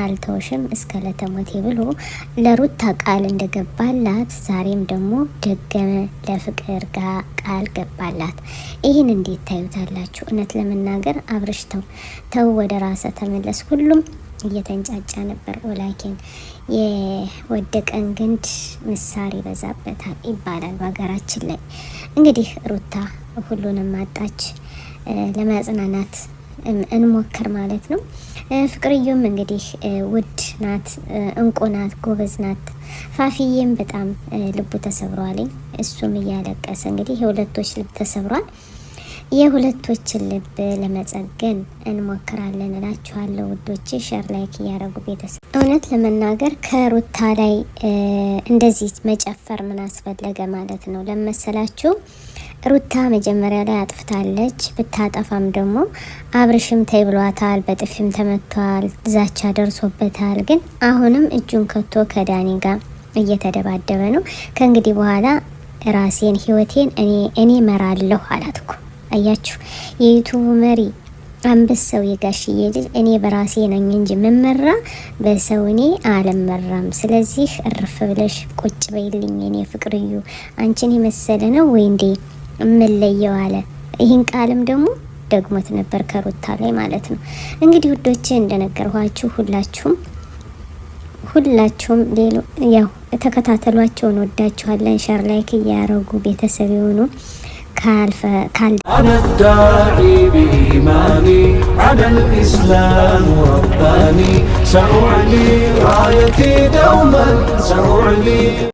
አልተውሽም እስከ ለተሞቴ ብሎ ለሩታ ቃል እንደገባላት ዛሬም ደግሞ ደገመ። ለፍቅር ጋር ቃል ገባላት። ይህን እንዴት ታዩታላችሁ? እውነት ለመናገር አብርሽ ተው ወደ ራሰ ተመለስ። ሁሉም እየተንጫጫ ነበር። ወላኪን የወደቀን ግንድ ምሳር ይበዛበታል ይባላል በሀገራችን ላይ። እንግዲህ ሩታ ሁሉንም አጣች። ለማጽናናት እንሞክር ማለት ነው። ፍቅርዬም እንግዲህ ውድ ናት፣ እንቁ ናት፣ ጎበዝ ናት። ፋፊዬም በጣም ልቡ ተሰብሯል። እሱም እያለቀሰ እንግዲህ የሁለቶች ልብ ተሰብሯል። የሁለቶችን ልብ ለመጸገን እንሞክራለን እላችኋለሁ ውዶቼ። ሸር ላይክ እያረጉ ቤተሰብ እውነት ለመናገር ከሩታ ላይ እንደዚህ መጨፈር ምን አስፈለገ ማለት ነው ለመሰላችሁ? ሩታ መጀመሪያ ላይ አጥፍታለች። ብታጠፋም ደግሞ አብርሽም ተይ ብሏታል፣ በጥፊም ተመቷል፣ ዛቻ ደርሶበታል። ግን አሁንም እጁን ከቶ ከዳኒ ጋር እየተደባደበ ነው። ከእንግዲህ በኋላ ራሴን ህይወቴን እኔ መራለሁ አላትኩ። አያችሁ የዩቱብ መሪ አንበሳው የጋሽዬ ልጅ እኔ በራሴ ነኝ እንጂ መመራ በሰው እኔ አልመራም። ስለዚህ እርፍ ብለሽ ቁጭ በይልኝ እኔ ፍቅርዩ አንቺን የመሰለ ነው ወይ እንዴ እምለየው አለ። ይህን ቃልም ደግሞ ደግሞት ነበር ከሩታ ላይ ማለት ነው። እንግዲህ ውዶቼ እንደነገርኳችሁ ሁላችሁም ያው ተከታተሏቸውን ወዳችኋለን። ሸር ላይክ እያረጉ ቤተሰብ የሆኑ أنا الداعي بإيماني على الإسلام رباني سأعلي رايتي دوما سأعلي